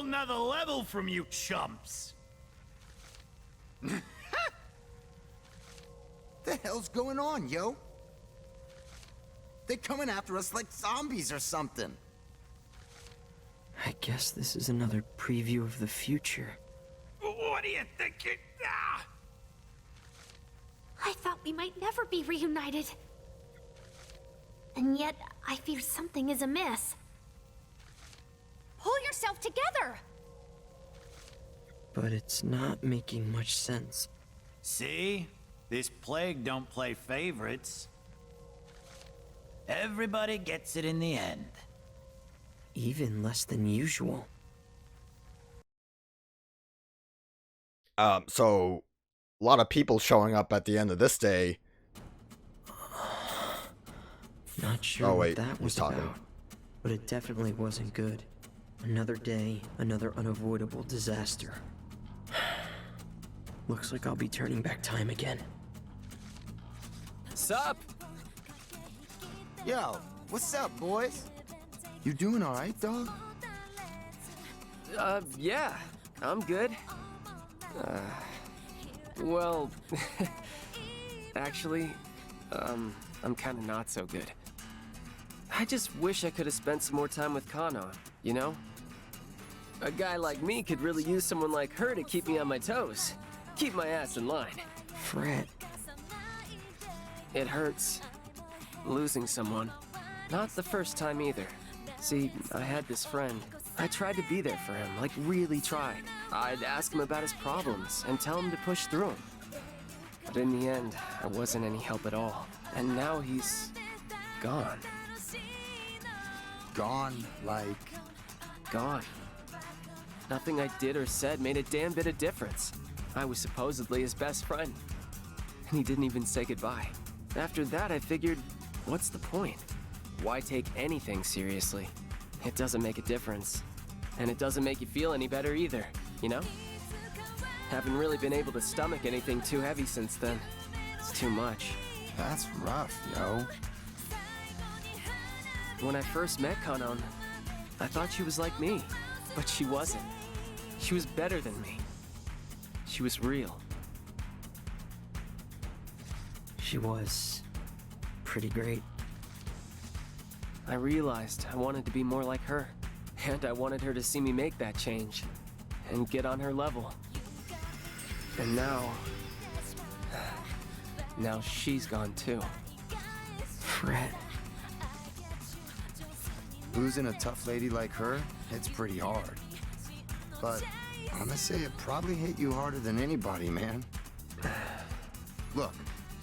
nother level from you chumps. The hell's going on, yo? They're coming after us like zombies or something. I guess this is another preview of the future. What do you think you... Ah! I thought we might never be reunited. And yet, I fear something is amiss. Pull yourself together! But it's not making much sense. See? This plague don't play favorites. Everybody gets it in the end. Even less than usual. So a lot of people showing up at the end of this day. Not sure what that was about, but it definitely wasn't good. Another day, another unavoidable disaster. Looks like I'll be turning back time again. Sup? Yo, what's up, boys? You doing alright, dog? Yeah, I'm good. Well, actually, I'm kinda not so good. I just wish I could have spent some more time with Kana, you know? A guy like me could really use someone like her to keep me on my toes. Keep my ass in line. Fred. It hurts. Losing someone. Not the first time either. See, I had this friend. I tried to be there for him, like really tried. I'd ask him about his problems and tell him to push through them. But in the end, I wasn't any help at all. And now he's... gone. Gone, like... Gone. Nothing I did or said made a damn bit of difference. I was supposedly his best friend. And he didn't even say goodbye. After that, I figured, what's the point? Why take anything seriously? It doesn't make a difference. And it doesn't make you feel any better either, you know? Haven't really been able to stomach anything too heavy since then. It's too much. That's rough, yo. When I first met Kanon, I thought she was like me, but she wasn't. She was better than me. She was real. She was pretty great. I realized I wanted to be more like her, and I wanted her to see me make that change and get on her level. And now she's gone too. Fred. Losing a tough lady like her, it's pretty hard. But I'ma say it probably hit you harder than anybody, man. Look,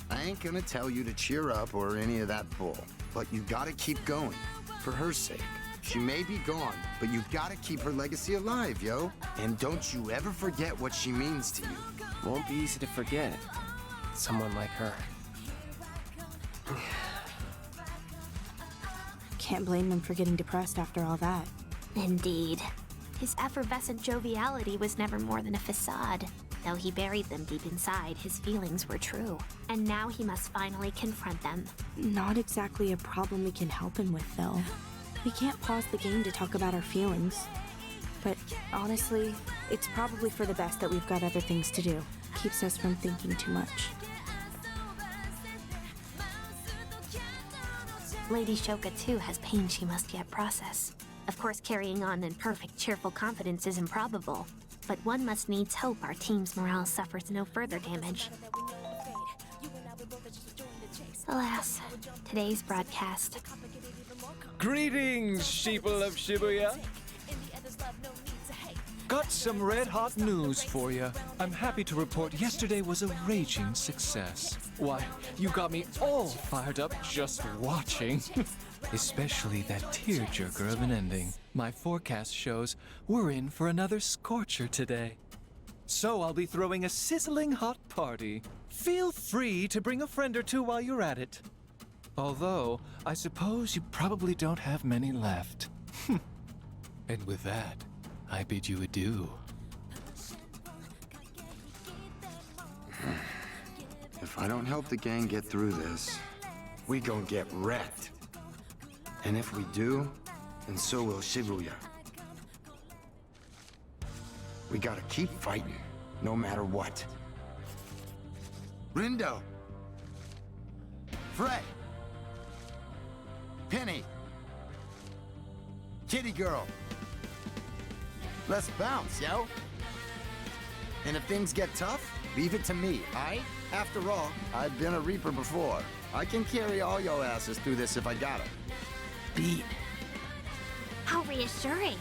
I ain't gonna tell you to cheer up or any of that bull, but you gotta keep going, for her sake. She may be gone, but you gotta keep her legacy alive, yo. And don't you ever forget what she means to you. Won't be easy to forget someone like her. Can't blame him for getting depressed after all that. Indeed. His effervescent joviality was never more than a facade. Though he buried them deep inside, his feelings were true. And now he must finally confront them. Not exactly a problem we can help him with, though. We can't pause the game to talk about our feelings. But honestly, it's probably for the best that we've got other things to do. Keeps us from thinking too much. Lady Shoka, too, has pain she must yet process. Of course, carrying on in perfect, cheerful confidence is improbable. But one must needs hope our team's morale suffers no further damage. Alas, today's broadcast. Greetings, sheeple of Shibuya. Got some red-hot news for you. I'm happy to report yesterday was a raging success. Why, you got me all fired up just watching. Especially that tearjerker of an ending. My forecast shows we're in for another scorcher today. So I'll be throwing a sizzling hot party. Feel free to bring a friend or two while you're at it. Although, I suppose you probably don't have many left. And with that, I bid you adieu. If I don't help the gang get through this, we gon' get wrecked. And if we do, then so will Shibuya. We gotta keep fighting, no matter what. Rindo! Fred! Penny! Kitty girl! Let's bounce, yo! And if things get tough, leave it to me, aight? After all, I've been a Reaper before. I can carry all your asses through this if I gotta. Beat. How reassuring.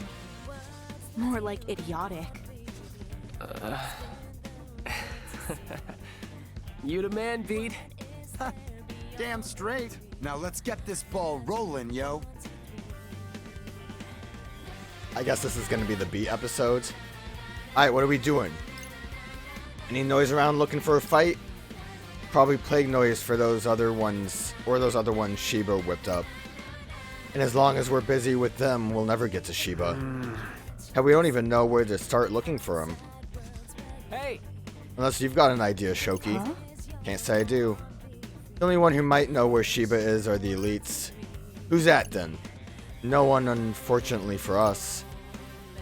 More like idiotic. You the man, Beat. Damn straight. Now let's get this ball rolling, yo. I guess this is gonna be the beat episode. Alright, what are we doing? Any noise around looking for a fight? Probably plague noise for those other ones, or those other ones Shiba whipped up. And as long as we're busy with them, we'll never get to Shiba. Hell, we don't even know where to start looking for him. Hey! Unless you've got an idea, Shoki. Huh? Can't say I do. The only one who might know where Shiba is are the elites. Who's that then? No one, unfortunately for us.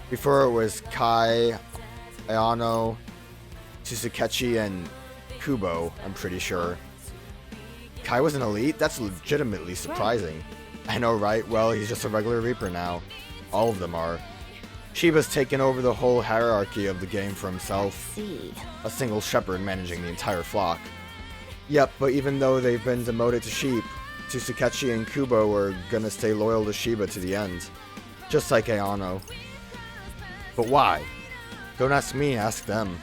Before it was Kai, Ayano, Tsukachi, and Kubo, I'm pretty sure. Kai was an elite? That's legitimately surprising. I know, right? Well, he's just a regular Reaper now. All of them are. Shiba's taken over the whole hierarchy of the game for himself. See. A single shepherd managing the entire flock. Yep, but even though they've been demoted to sheep, Tsukachi and Kubo are gonna stay loyal to Shiba to the end. Just like Ayano. But why? Don't ask me, ask them.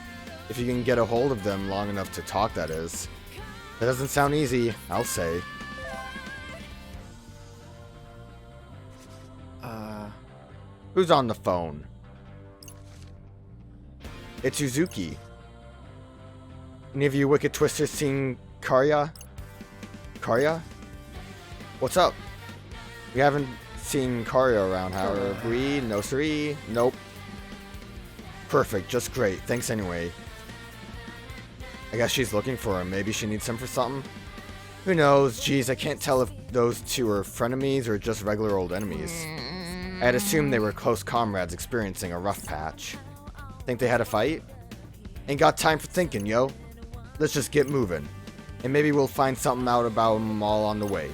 If you can get a hold of them long enough to talk, that is. That doesn't sound easy, I'll say. Who's on the phone? It's Uzuki. Any of you Wicked Twisters seen Karya? Karya? What's up? We haven't seen Karya around, have we? No siree? Nope. Perfect, just great. Thanks anyway. I guess she's looking for him. Maybe she needs him for something? Who knows? Geez, I can't tell if those two are frenemies or just regular old enemies. I'd assume they were close comrades experiencing a rough patch. Think they had a fight? Ain't got time for thinking, yo. Let's just get moving. And maybe we'll find something out about them all on the way.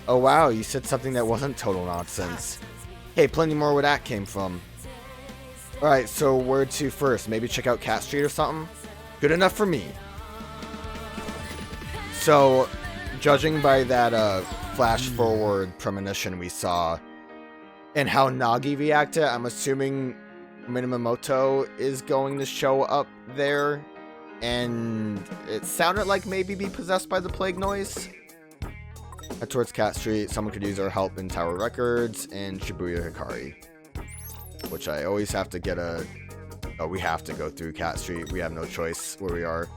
Oh wow, you said something that wasn't total nonsense. Hey, plenty more where that came from. Alright, so where to first? Maybe check out Cat Street or something? Good enough for me. So, judging by that flash forward premonition we saw, and how Nagi reacted, I'm assuming Minamoto is going to show up there. And it sounded like maybe be possessed by the plague noise. Head towards Cat Street. Someone could use our help in Tower Records and Shibuya Hikari. Which I always have to get a... Oh, we have to go through Cat Street. We have no choice where we are.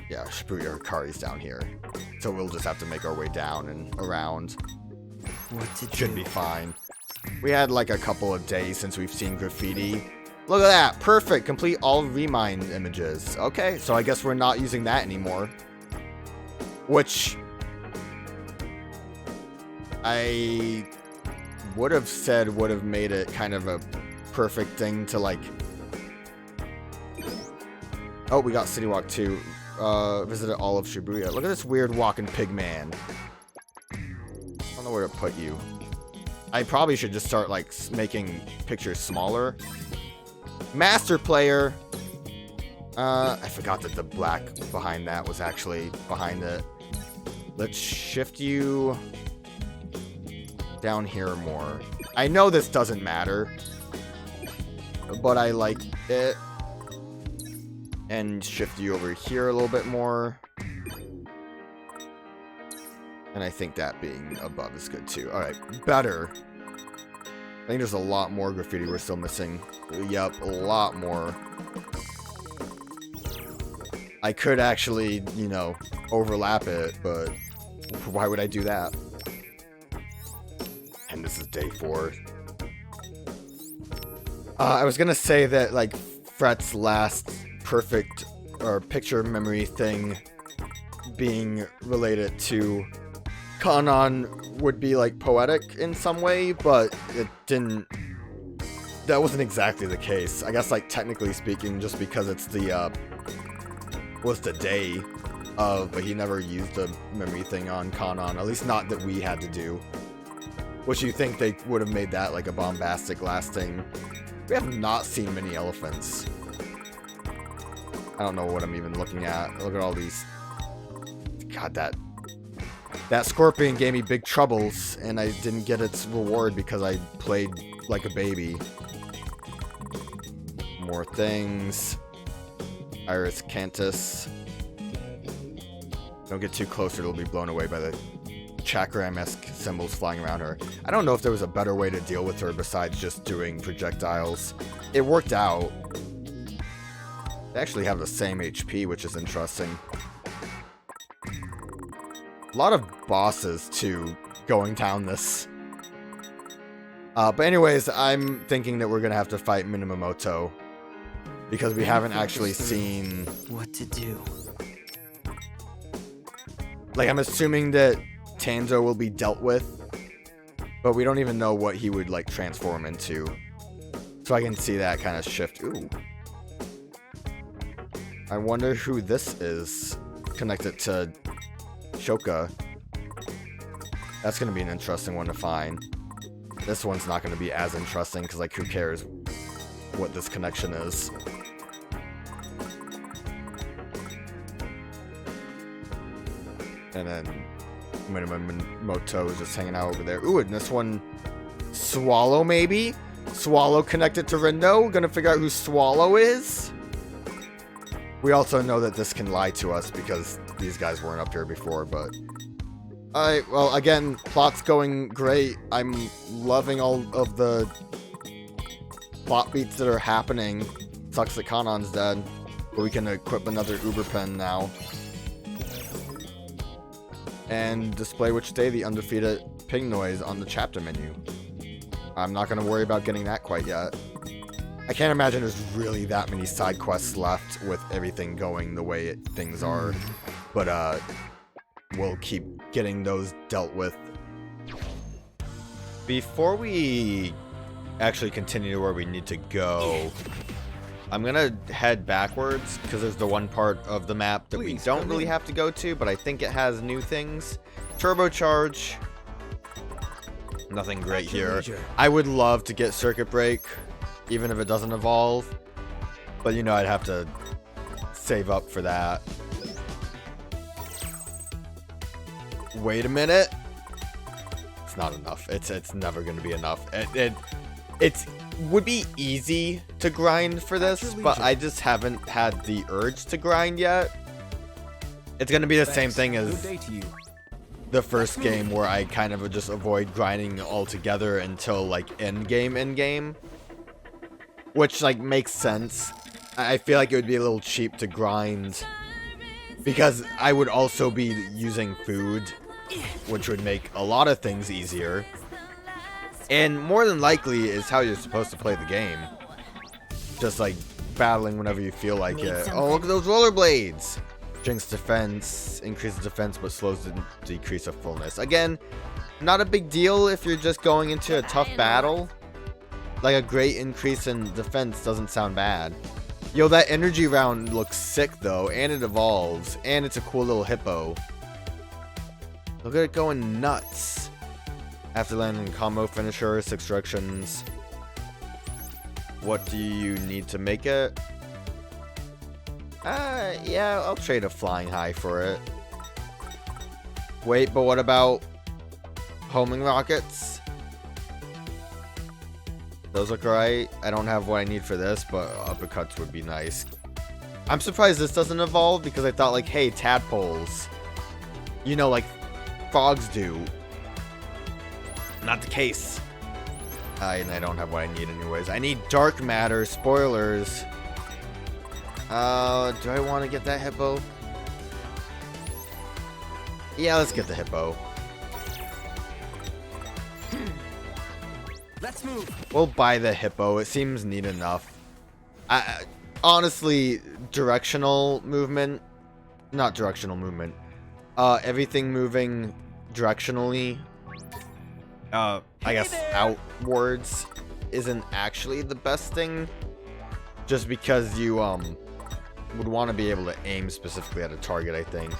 Yeah, Shibuya Hikari's down here. So we'll just have to make our way down and around. What to do? Should be fine. We had like a couple of days since we've seen graffiti. Look at that! Perfect! Complete all Remind images. Okay, so I guess we're not using that anymore. Which... I would have said would have made it kind of a perfect thing to like... Oh, we got City Walk 2. Visited all of Shibuya. Look at this weird walking pig man. I don't know where to put you. I probably should just start like making pictures smaller. Master player. I forgot that the black behind that was actually behind it. Let's shift you down here more. I know this doesn't matter, but I like it. And shift you over here a little bit more. And I think that being above is good too. Alright, better. I think there's a lot more graffiti we're still missing. Yep, a lot more. I could actually, you know, overlap it, but why would I do that? And this is day 4. I was gonna say that, like, Fret's last perfect or picture memory thing being related to Kanon would be like poetic in some way, but it didn't. That wasn't exactly the case. I guess, like, technically speaking, just because it's the was the day of, but he never used a memory thing on Kanon, at least not that we had to do. Which you think they would have made that like a bombastic lasting. We have not seen many elephants. I don't know what I'm even looking at. Look at all these. God, that scorpion gave me big troubles, and I didn't get its reward because I played like a baby. More things. Iris Cantus. Don't get too close or it'll be blown away by the chakram-esque symbols flying around her. I don't know if there was a better way to deal with her besides just doing projectiles. It worked out. They actually have the same HP, which is interesting. A lot of bosses, too, going down this. But anyways, I'm thinking that we're going to have to fight Minamoto. Because we haven't actually seen what to do. Like, I'm assuming that Tanzo will be dealt with, but we don't even know what he would, like, transform into. So I can see that kind of shift. Ooh. I wonder who this is connected to Shoka. That's going to be an interesting one to find. This one's not going to be as interesting, because, like, who cares what this connection is. And then Minamoto is just hanging out over there. Ooh, and this one, Swallow maybe? Swallow connected to Rindo? Gonna figure out who Swallow is? We also know that this can lie to us because these guys weren't up here before, but... Alright, well, again, plot's going great. I'm loving all of the plot beats that are happening. Sucks that Kanon's dead, but we can equip another Uber Pen now. And display which day the undefeated ping noise on the chapter menu. I'm not going to worry about getting that quite yet. I can't imagine there's really that many side quests left with everything going the way things are. But we'll keep getting those dealt with. Before we actually continue to where we need to go, I'm gonna head backwards because there's the one part of the map that we don't really have to go to, but I think it has new things. Turbocharge. Nothing great here. I would love to get Circuit Break, even if it doesn't evolve. But you know, I'd have to save up for that. Wait a minute. It's not enough. It's never gonna be enough. It would be easy to grind for this, but I just haven't had the urge to grind yet. It's gonna be the same thing as the first game where I kind of just avoid grinding altogether until like end game, which like makes sense. I feel like it would be a little cheap to grind because I would also be using food, which would make a lot of things easier. And more than likely is how you're supposed to play the game. Just like battling whenever you feel like it. Oh, look at those rollerblades! Drinks defense, increases defense, but slows the decrease of fullness. Again, not a big deal if you're just going into a tough battle. Like a great increase in defense doesn't sound bad. Yo, that energy round looks sick though, and it evolves, and it's a cool little hippo. Look at it going nuts. After landing combo finisher, 6 directions. What do you need to make it? Yeah, I'll trade a flying high for it. Wait, but what about homing rockets? Those look right. I don't have what I need for this, but uppercuts would be nice. I'm surprised this doesn't evolve because I thought like, hey, tadpoles, you know, like frogs do. Not the case. And I don't have what I need anyways. I need dark matter, spoilers. Do I want to get that hippo? Yeah, let's get the hippo. Let's move. We'll buy the hippo. It seems neat enough. Honestly, directional movement. Not directional movement. Everything moving directionally, I guess outwards isn't actually the best thing, just because you would want to be able to aim specifically at a target. I think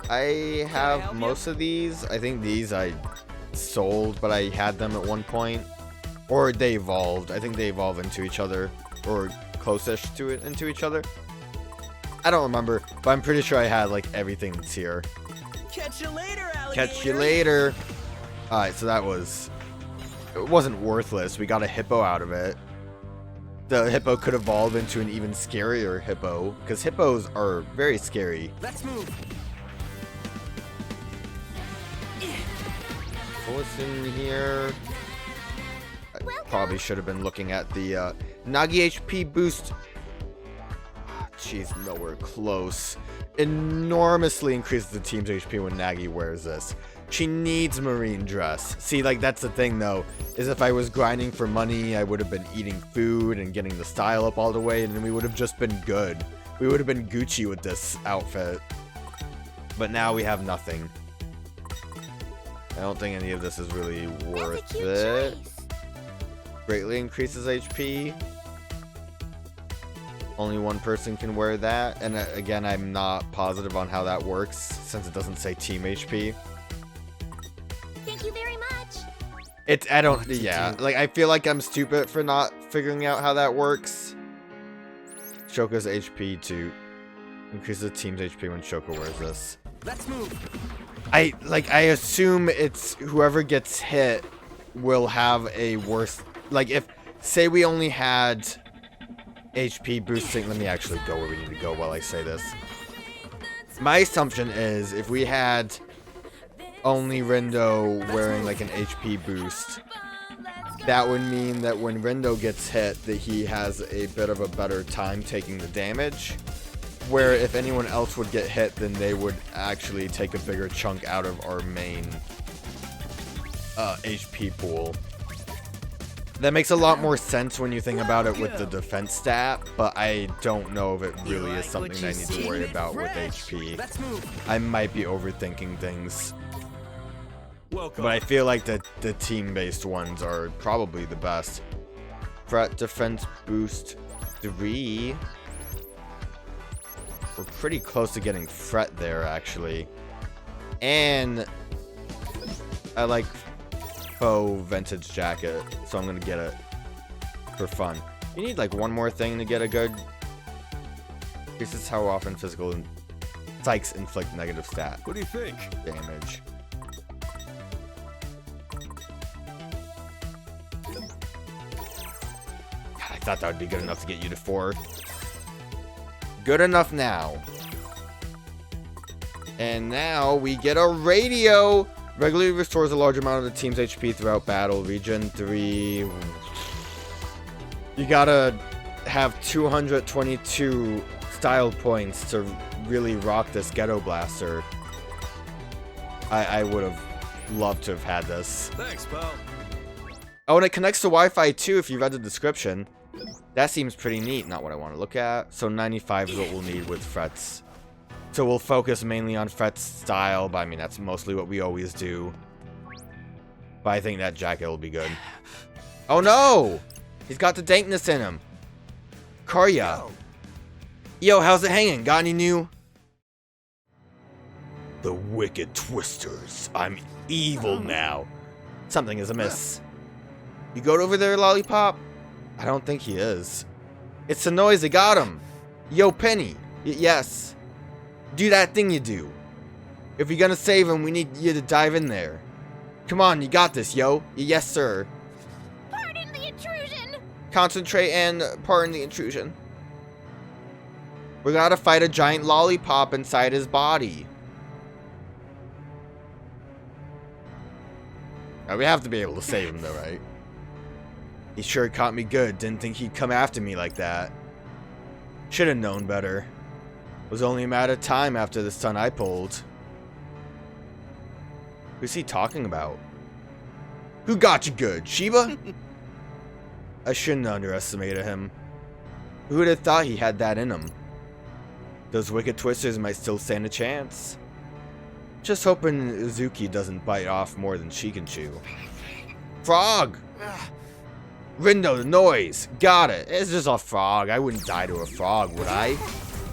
I have most of these. I think these I sold, but I had them at one point, or they evolved. I think they evolve into each other, or close-ish to it into each other. I don't remember, but I'm pretty sure I had like everything that's here. Catch you later, alligator. Catch you later. Alright, so it wasn't worthless. We got a hippo out of it. The hippo could evolve into an even scarier hippo, because hippos are very scary. Let's move. What's in here? I probably should have been looking at the Nagi HP boost. Jeez, nowhere close. Enormously increases the team's HP when Nagi wears this. She needs marine dress. See, like, that's the thing, though, is if I was grinding for money, I would have been eating food and getting the style up all the way, and then we would have just been good. We would have been Gucci with this outfit. But now we have nothing. I don't think any of this is really worth it. Greatly increases HP. Only one person can wear that. And again, I'm not positive on how that works, since it doesn't say team HP. Thank you very much. Like, I feel like I'm stupid for not figuring out how that works. Shoka's HP to increase the team's HP when Shoka wears this. Let's move. I assume it's whoever gets hit will have a worse, like, if, say we only had HP boosting, let me actually go where we need to go while I say this. My assumption is if we had only Rindo wearing like an HP boost, that would mean that when Rindo gets hit, that he has a bit of a better time taking the damage. Where if anyone else would get hit, then they would actually take a bigger chunk out of our main HP pool. That makes a lot more sense when you think about it with the defense stat, but I don't know if it really is something that I need to worry about with HP. I might be overthinking things. But I feel like the team-based ones are probably the best. Fret defense boost 3. We're pretty close to getting Fret there, actually. And I like faux vintage jacket, so I'm gonna get it for fun. You need like one more thing to get a good. This is how often physical psychs inflict negative stat. What do you think? Damage. God, I thought that would be good enough to get you to 4. Good enough now. And now we get a radio. Regularly restores a large amount of the team's HP throughout battle. Region 3. You gotta have 222 style points to really rock this Ghetto Blaster. I would have loved to have had this. Thanks, pal. Oh, and it connects to Wi-Fi too if you read the description. That seems pretty neat. Not what I want to look at. So 95 is what we'll need with Fret's. So we'll focus mainly on Fret's style, but I mean, that's mostly what we always do. But I think that jacket will be good. Oh no! He's got the dankness in him. Karya. Yo, how's it hanging? Got any new? The Wicked Twisters. I'm evil now. Something is amiss. You go over there, Lollipop? I don't think he is. It's the noise that got him. Yo, Penny. Yes. Do that thing you do. If you're gonna save him, we need you to dive in there. Come on, you got this, yo. Yes, sir. Pardon the intrusion. Concentrate and pardon the intrusion. We gotta fight a giant lollipop inside his body. Now, we have to be able to save him, though, right? He sure caught me good. Didn't think he'd come after me like that. Should have known better. Was only a matter of time after the stunt I pulled. Who's he talking about? Who got you good, Shiba? I shouldn't have underestimated him. Who would have thought he had that in him? Those Wicked Twisters might still stand a chance. Just hoping Uzuki doesn't bite off more than she can chew. Frog! Rindo, the noise! Got it! It's just a frog. I wouldn't die to a frog, would I?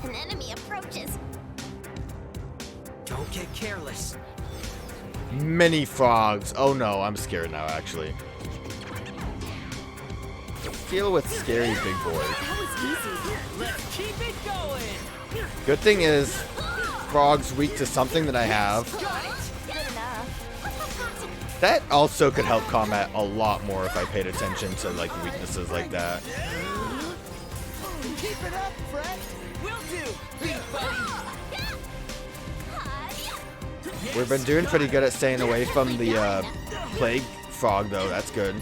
An enemy approaches. Don't get careless. Many frogs. Oh no, I'm scared now, actually. Deal with scary big boy. That was easy. Let's keep it going. Good thing is, frog's weak to something that I have. Good enough. That also could help combat a lot more if I paid attention to like weaknesses like that. Keep it up, Fred. Will do. Big buddy. We've been doing pretty good at staying away from the plague frog, though. That's good.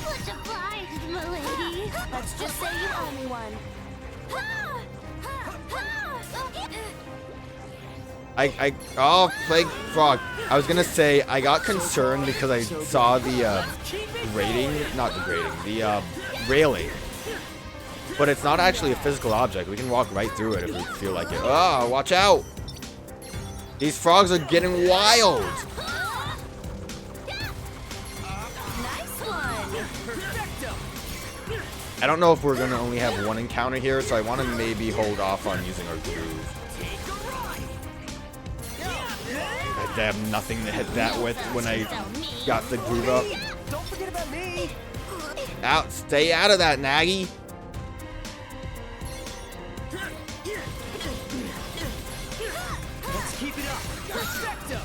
Much obliged, milady. Let's just say you owe me one. Oh, plague frog. I was gonna say, I got concerned because I saw the railing. But it's not actually a physical object. We can walk right through it if we feel like it. Oh, watch out! These frogs are getting wild! I don't know if we're gonna only have one encounter here, so I want to maybe hold off on using our groove. I have nothing to hit that with when I got the groove up. Don't forget about me. Out! Stay out of that, Naggy! Let's keep it up. Perfecto.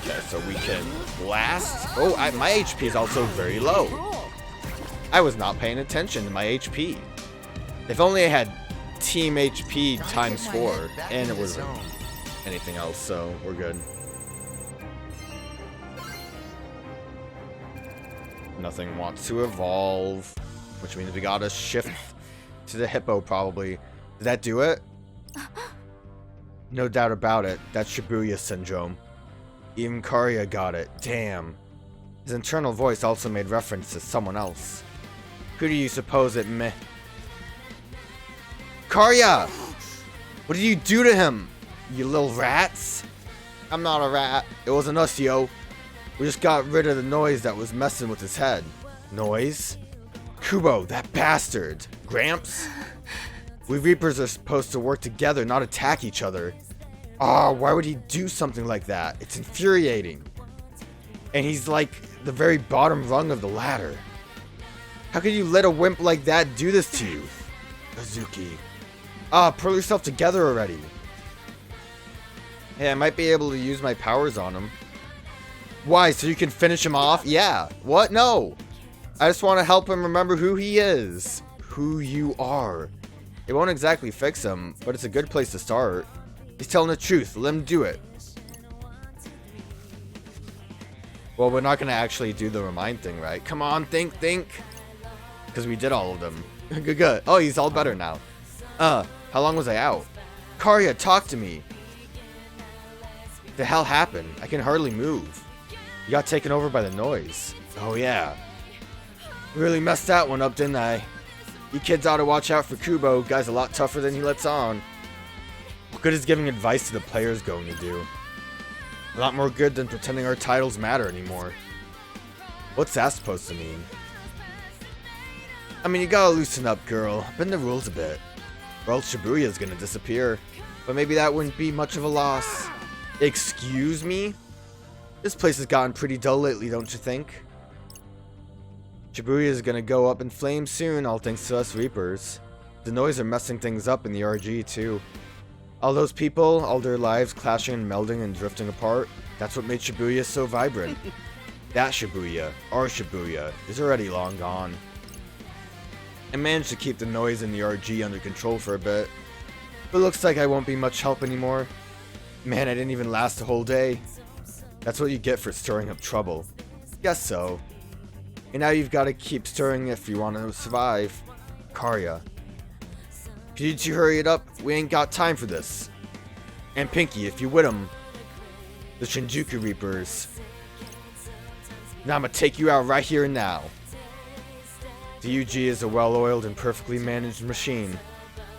Okay, so we can blast. Oh, my HP is also very low. I was not paying attention to my HP. If only I had team HP times 4, and it wasn't anything else, so we're good. Nothing wants to evolve, which means we gotta shift to the hippo probably. Did that do it? No doubt about it. That's Shibuya syndrome. Even Karya got it. Damn. His internal voice also made reference to someone else. Who do you suppose it may? Karya! What did you do to him? You little rats? I'm not a rat. It wasn't us, yo. We just got rid of the noise that was messing with his head. Noise? Kubo, that bastard. Gramps? We Reapers are supposed to work together, not attack each other. Ah, why would he do something like that? It's infuriating. And he's like the very bottom rung of the ladder. How could you let a wimp like that do this to you? Azuki. Ah, pull yourself together already. Hey, I might be able to use my powers on him. Why, so you can finish him off? Yeah. What? No. I just want to help him remember who he is. Who you are. It won't exactly fix him, but it's a good place to start. He's telling the truth. Let him do it. Well, we're not going to actually do the remind thing, right? Come on, think. Because we did all of them. Good. Oh, he's all better now. How long was I out? Karya, talk to me. The hell happened? I can hardly move. You got taken over by the noise. Oh, yeah. Really messed that one up, didn't I? You kids ought to watch out for Kubo. Guy's a lot tougher than he lets on. What good is giving advice to the players going to do? A lot more good than pretending our titles matter anymore. What's that supposed to mean? I mean, you gotta loosen up, girl. Bend the rules a bit. Or else Shibuya's gonna disappear. But maybe that wouldn't be much of a loss. Excuse me? This place has gotten pretty dull lately, don't you think? Shibuya's gonna go up in flames soon, all thanks to us Reapers. The noise are messing things up in the RG, too. All those people, all their lives clashing and melding and drifting apart, that's what made Shibuya so vibrant. That Shibuya, our Shibuya, is already long gone. I managed to keep the noise in the RG under control for a bit, but looks like I won't be much help anymore. Man, I didn't even last a whole day. That's what you get for stirring up trouble. Guess so. And now you've got to keep stirring if you want to survive. Karya. Could you two hurry it up? We ain't got time for this. And Pinky, if you with 'em. The Shinjuku Reapers. Now I'm gonna take you out right here and now. The UG is a well-oiled and perfectly managed machine.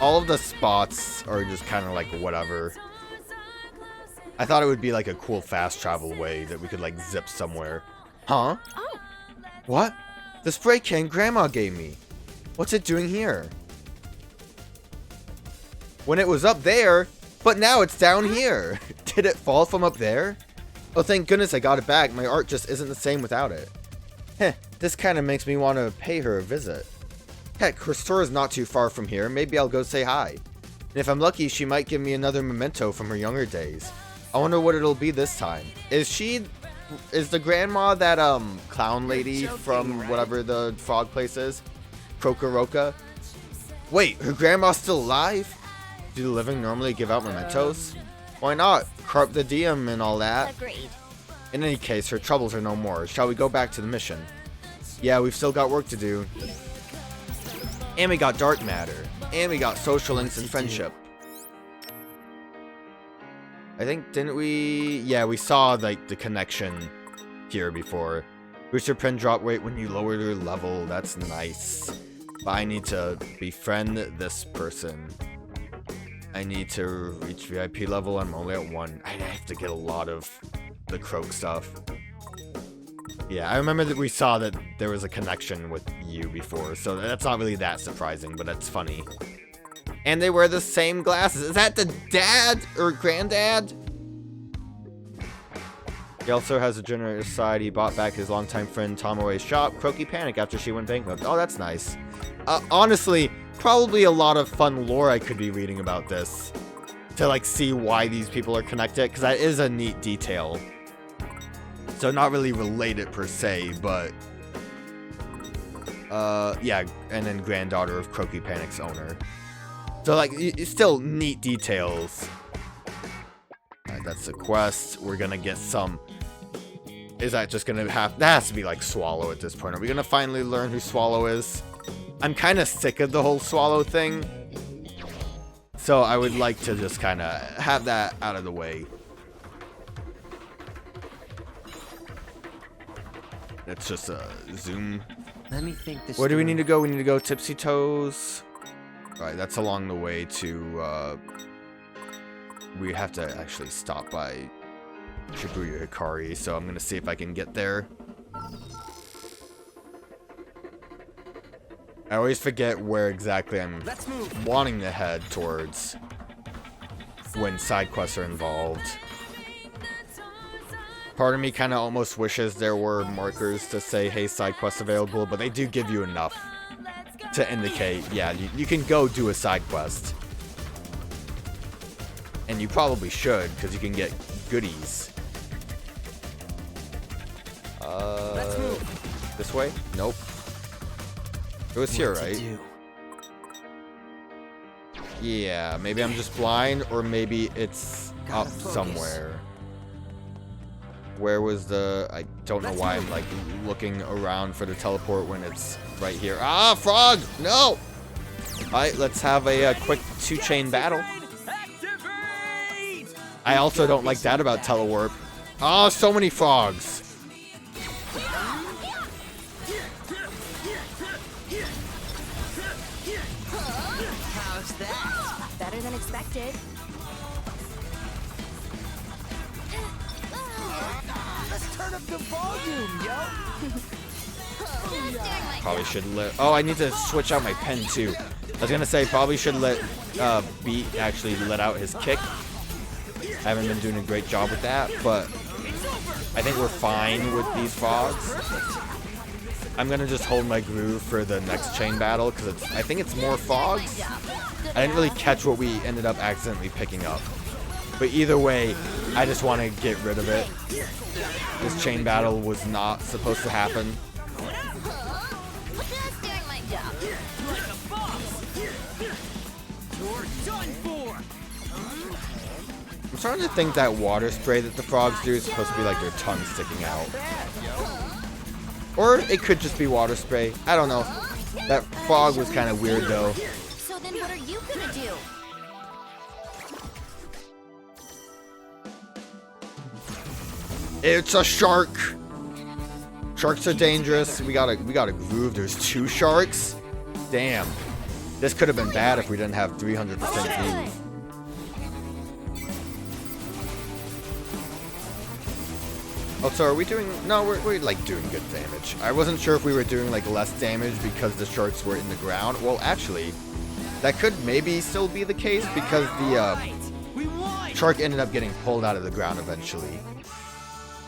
All of the spots are just kind of like whatever. I thought it would be like a cool fast travel way that we could like zip somewhere. Huh? Oh. What? The spray can Grandma gave me. What's it doing here? When it was up there, but now it's down here. Did it fall from up there? Oh, thank goodness I got it back. My art just isn't the same without it. Heh, this kind of makes me want to pay her a visit. Heck, her store is not too far from here. Maybe I'll go say hi. And if I'm lucky, she might give me another memento from her younger days. I wonder what it'll be this time. Is the grandma that clown lady from whatever the frog place is? Crocoroca? Wait, her grandma's still alive? Do the living normally give out mementos? Why not? Carp the diem and all that. Agreed. In any case, her troubles are no more. Shall we go back to the mission? Yeah, we've still got work to do. And we got dark matter. And we got social links and friendship. I think, didn't we? Yeah, we saw like the connection here before. Boost your pen drop rate when you lower your level. That's nice. But I need to befriend this person. I need to reach VIP level. I'm only at 1. I have to get a lot of the croak stuff. Yeah, I remember that we saw that there was a connection with you before, so that's not really that surprising, but that's funny. And they wear the same glasses. Is that the dad or granddad? He also has a generous side. He bought back his longtime friend Tomoe's shop, Croaky Panic, after she went bankrupt. Oh, that's nice. Honestly, probably a lot of fun lore I could be reading about this. To like see why these people are connected, because that is a neat detail. So not really related per se, but yeah, and then granddaughter of Croaky Panic's owner. So like, it's still neat details. Alright, that's the quest. We're gonna get some. Is that just gonna have? That has to be like Swallow at this point. Are we gonna finally learn who Swallow is? I'm kind of sick of the whole Swallow thing. So I would like to just kind of have that out of the way. It's just a zoom. Let me think this. Where do we need to go? We need to go Tipsy Toes. Alright, that's along the way to, we have to actually stop by Shibuya-Hikari, so I'm gonna see if I can get there. I always forget where exactly I'm wanting to head towards when side quests are involved. Part of me kind of almost wishes there were markers to say, hey, side quest available, but they do give you enough to indicate, yeah, you can go do a side quest. And you probably should, because you can get goodies. This way? Nope. It was here, right? Yeah, maybe I'm just blind, or maybe it's up somewhere. Where was the... I don't know why I'm, like, looking around for the teleport when it's right here. Ah, frog! No! Alright, let's have a quick 2-chain battle. I also don't like that about telewarp. Ah, so many frogs! How's that? Better than expected. Let's turn up the volume, yo! Probably should let... Oh, I need to switch out my pen, too. I was gonna say, probably should let Beat actually let out his kick. I haven't been doing a great job with that, but I think we're fine with these frogs. I'm gonna just hold my groove for the next chain battle, because I think it's more frogs. I didn't really catch what we ended up accidentally picking up. But either way, I just want to get rid of it. This chain battle was not supposed to happen. I'm starting to think that water spray that the frogs do is supposed to be like their tongue sticking out. Or it could just be water spray. I don't know. That frog was kind of weird though. So then what are you gonna do? It's a shark. Sharks are dangerous. We gotta groove. There's 2 sharks. Damn. This could have been bad if we didn't have 300% views. Oh, so are we doing... No, we're like doing good damage. I wasn't sure if we were doing like less damage because the sharks were in the ground. Well, actually, that could maybe still be the case because the shark ended up getting pulled out of the ground eventually.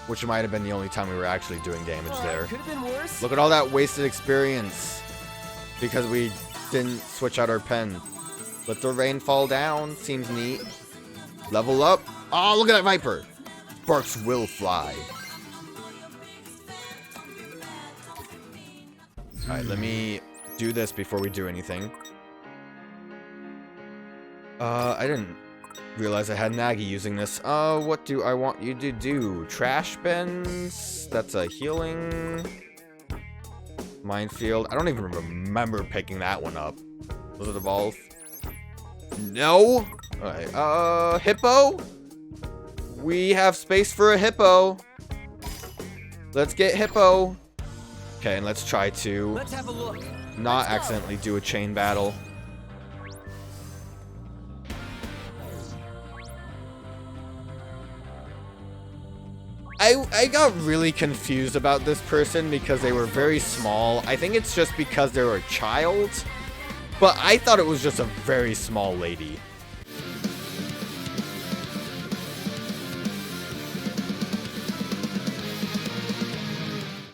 Which might have been the only time we were actually doing damage there. Could have been worse. Look at all that wasted experience because we didn't switch out our pen. Let the rain fall down. Seems neat. Level up. Oh, look at that Viper. Sparks will fly. Alright, let me do this before we do anything. I didn't realize I had Nagi using this. What do I want you to do? Trash bins? That's a healing. Minefield. I don't even remember picking that one up. Was it evolve? No? Alright, hippo? We have space for a hippo. Let's get hippo. Okay, and let's try to have a look. not accidentally do a chain battle. I got really confused about this person because they were very small. I think it's just because they were a child, but I thought it was just a very small lady.